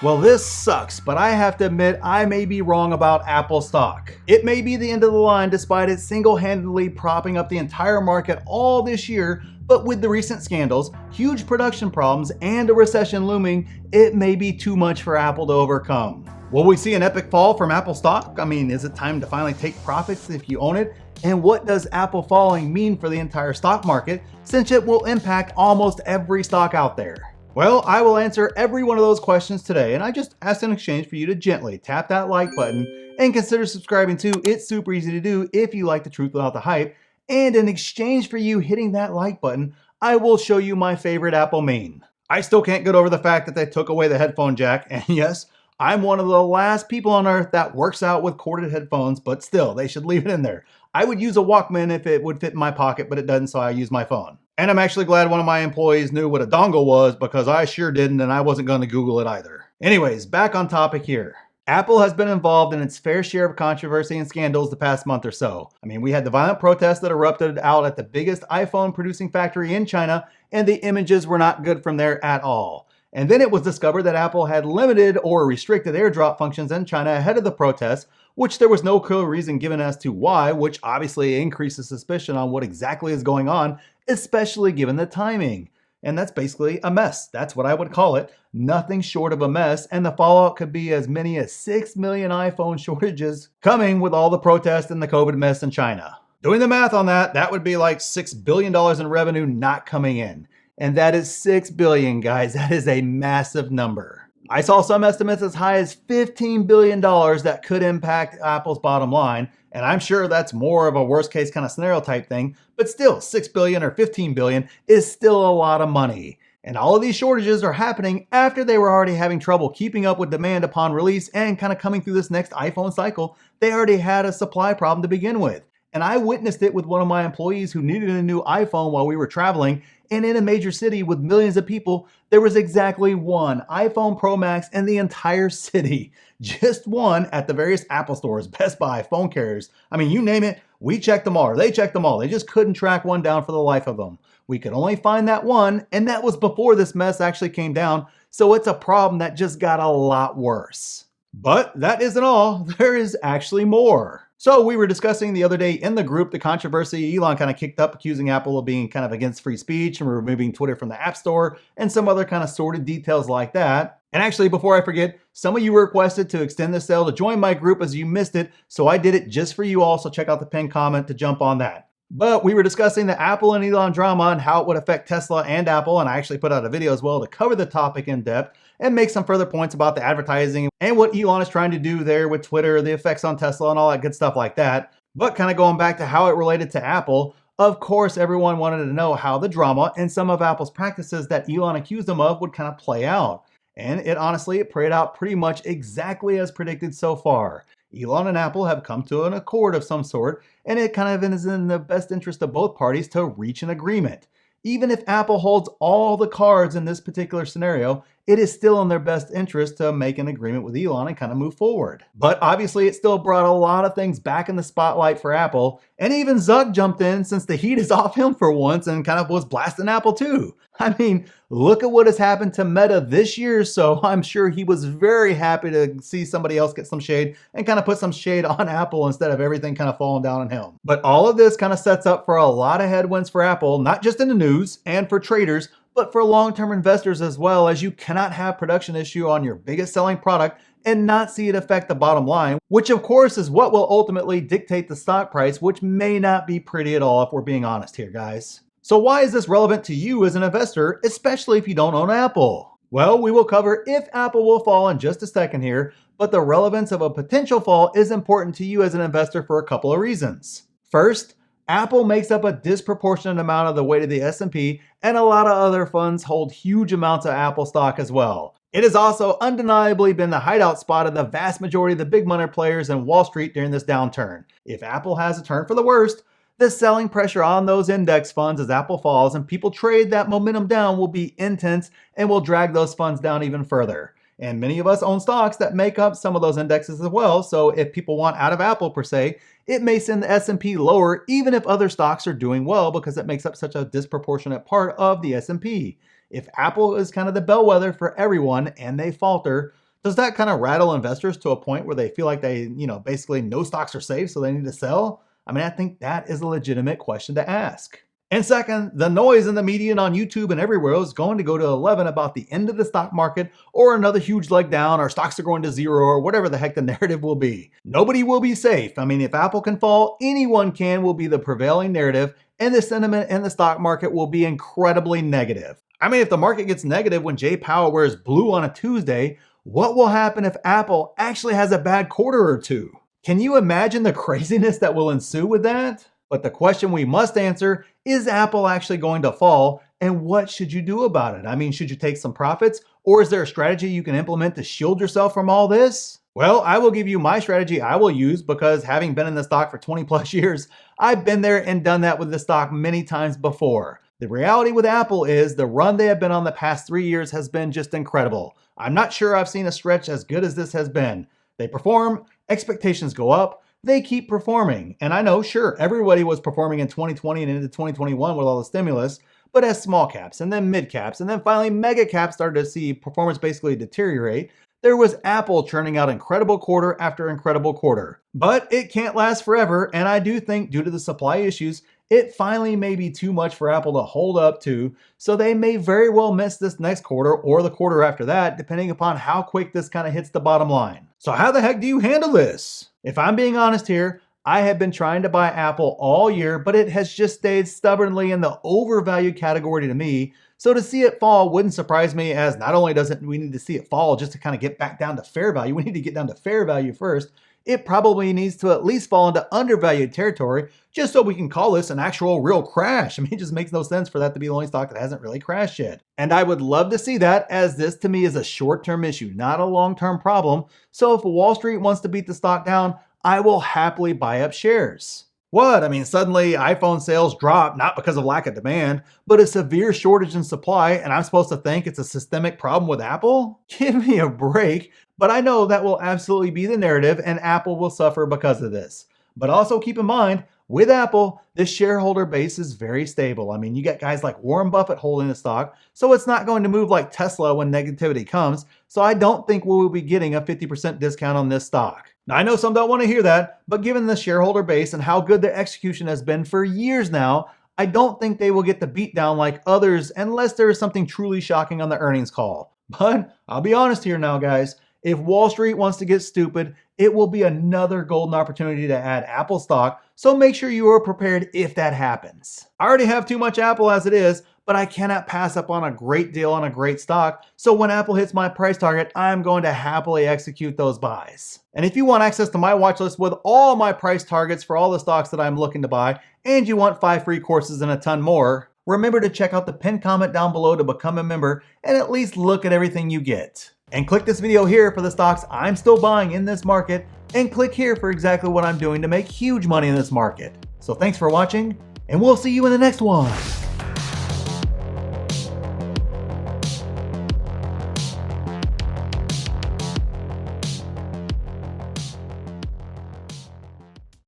Well, this sucks, but I have to admit I may be wrong about Apple stock. It may be the end of the line despite it single-handedly propping up the entire market all this year, but with the recent scandals, huge production problems, and a recession looming, it may be too much for Apple to overcome. Will we see an epic fall from Apple stock? I mean, is it time to finally take profits if you own it? And what does Apple falling mean for the entire stock market, since it will impact almost every stock out there? Well, I will answer every one of those questions today, and I just ask in exchange for you to gently tap that like button and consider subscribing too. It's super easy to do if you like the truth without the hype. And in exchange for you hitting that like button, I will show you my favorite Apple meme. I still can't get over the fact that they took away the headphone jack, and yes, I'm one of the last people on earth that works out with corded headphones, but still, they should leave it in there. I would use a Walkman if it would fit in my pocket, but it doesn't, so I use my phone. And I'm actually glad one of my employees knew what a dongle was, because I sure didn't, and I wasn't going to Google it either. Anyways, back on topic here. Apple has been involved in its fair share of controversy and scandals the past month or so. I mean, we had the violent protests that erupted out at the biggest iPhone producing factory in China, and the images were not good from there at all. And then it was discovered that Apple had limited or restricted AirDrop functions in China ahead of the protests, which there was no clear reason given as to why, which obviously increases suspicion on what exactly is going on, especially given the timing. And that's basically a mess. That's what I would call it. Nothing short of a mess, and the fallout could be as many as 6 million iPhone shortages coming with all the protests and the COVID mess in China. Doing the math on that, that would be like $6 billion in revenue not coming in. And that is 6 billion, guys. That is a massive number. I saw some estimates as high as $15 billion that could impact Apple's bottom line. And I'm sure that's more of a worst case kind of scenario type thing, but still 6 billion or 15 billion is still a lot of money. And all of these shortages are happening after they were already having trouble keeping up with demand upon release and kind of coming through this next iPhone cycle. They already had a supply problem to begin with. And I witnessed it with one of my employees who needed a new iPhone while we were traveling. And in a major city with millions of people, there was exactly one iPhone Pro Max in the entire city. Just one at the various Apple stores, Best Buy, phone carriers. I mean, you name it, we checked them all, or they checked them all. They just couldn't track one down for the life of them. We could only find that one, and that was before this mess actually came down. So it's a problem that just got a lot worse. But that isn't all. There is actually more. So we were discussing the other day in the group the controversy Elon kind of kicked up, accusing Apple of being kind of against free speech and removing Twitter from the App Store and some other kind of sordid details like that. And actually, before I forget, some of you requested to extend the sale to join my group as you missed it, so I did it just for you all, so check out the pinned comment to jump on that. But we were discussing the Apple and Elon drama and how it would affect Tesla and Apple, and I actually put out a video as well to cover the topic in depth and make some further points about the advertising and what Elon is trying to do there with Twitter, the effects on Tesla and all that good stuff like that. But kind of going back to how it related to Apple, of course, everyone wanted to know how the drama and some of Apple's practices that Elon accused them of would kind of play out. And it played out pretty much exactly as predicted so far. Elon and Apple have come to an accord of some sort, and it kind of is in the best interest of both parties to reach an agreement. Even if Apple holds all the cards in this particular scenario, it is still in their best interest to make an agreement with Elon and kind of move forward. But obviously it still brought a lot of things back in the spotlight for Apple, and even Zuck jumped in since the heat is off him for once and kind of was blasting Apple too. I mean, look at what has happened to Meta this year, so I'm sure he was very happy to see somebody else get some shade and kind of put some shade on Apple instead of everything kind of falling down on him. But all of this kind of sets up for a lot of headwinds for Apple, not just in the news and for traders, but for long-term investors as well, as you cannot have production issue on your biggest selling product and not see it affect the bottom line, which of course is what will ultimately dictate the stock price, which may not be pretty at all if we're being honest here, guys. So why is this relevant to you as an investor, especially if you don't own Apple? Well, we will cover if Apple will fall in just a second here, but the relevance of a potential fall is important to you as an investor for a couple of reasons. First, Apple makes up a disproportionate amount of the weight of the S&P, and a lot of other funds hold huge amounts of Apple stock as well. It has also undeniably been the hideout spot of the vast majority of the big money players in Wall Street during this downturn. If Apple has a turn for the worst, the selling pressure on those index funds as Apple falls and people trade that momentum down will be intense and will drag those funds down even further. And many of us own stocks that make up some of those indexes as well, so if people want out of Apple per se, it may send the S&P lower even if other stocks are doing well because it makes up such a disproportionate part of the S&P. If Apple is kind of the bellwether for everyone and they falter, Does that kind of rattle investors to a point where they feel like they, basically no stocks are safe, so they need to sell? I mean, I think that is a legitimate question to ask. And second, the noise in the media and on YouTube and everywhere is going to go to 11 about the end of the stock market or another huge leg down or stocks are going to zero or whatever the heck the narrative will be. Nobody will be safe. I mean, if Apple can fall, anyone can will be the prevailing narrative, and the sentiment in the stock market will be incredibly negative. I mean, if the market gets negative when Jay Powell wears blue on a Tuesday, what will happen if Apple actually has a bad quarter or two? Can you imagine the craziness that will ensue with that? But the question we must answer is Apple actually going to fall, and what should you do about it? I mean, should you take some profits, or is there a strategy you can implement to shield yourself from all this? Well, I will give you my strategy I will use because having been in the stock for 20 plus years, I've been there and done that with the stock many times before. The reality with Apple is the run they have been on the past 3 years has been just incredible. I'm not sure I've seen a stretch as good as this has been. They perform, expectations go up, they keep performing. And I know, sure, everybody was performing in 2020 and into 2021 with all the stimulus, but as small caps and then mid caps and then finally mega caps started to see performance basically deteriorate, there was Apple churning out incredible quarter after incredible quarter. But it can't last forever, and I do think due to the supply issues, it finally may be too much for Apple to hold up to, so they may very well miss this next quarter or the quarter after that, depending upon how quick this kind of hits the bottom line. So how the heck do you handle this? If I'm being honest here, I have been trying to buy Apple all year, but it has just stayed stubbornly in the overvalued category to me. So to see it fall wouldn't surprise me, as not only doesn't we need to see it fall just to kind of get back down to fair value, we need to get down to fair value first. It probably needs to at least fall into undervalued territory just so we can call this an actual real crash. I mean, it just makes no sense for that to be the only stock that hasn't really crashed yet. And I would love to see that, as this to me is a short-term issue, not a long-term problem. So if Wall Street wants to beat the stock down, I will happily buy up shares. What? I mean, suddenly iPhone sales drop, not because of lack of demand, but a severe shortage in supply, and I'm supposed to think it's a systemic problem with Apple? Give me a break. But I know that will absolutely be the narrative, and Apple will suffer because of this. But also keep in mind, with Apple, the shareholder base is very stable. I mean, you get guys like Warren Buffett holding the stock, so it's not going to move like Tesla when negativity comes. So I don't think we will be getting a 50% discount on this stock. Now, I know some don't want to hear that, but given the shareholder base and how good the execution has been for years now, I don't think they will get the beat down like others unless there is something truly shocking on the earnings call. But I'll be honest here now, guys. If Wall Street wants to get stupid, it will be another golden opportunity to add Apple stock, so make sure you are prepared if that happens. I already have too much Apple as it is, but I cannot pass up on a great deal on a great stock, so when Apple hits my price target, I'm going to happily execute those buys. And if you want access to my watch list with all my price targets for all the stocks that I'm looking to buy, and you want 5 free courses and a ton more, remember to check out the pinned comment down below to become a member and at least look at everything you get. And click this video here for the stocks I'm still buying in this market, and click here for exactly what I'm doing to make huge money in this market. So thanks for watching, and we'll see you in the next one.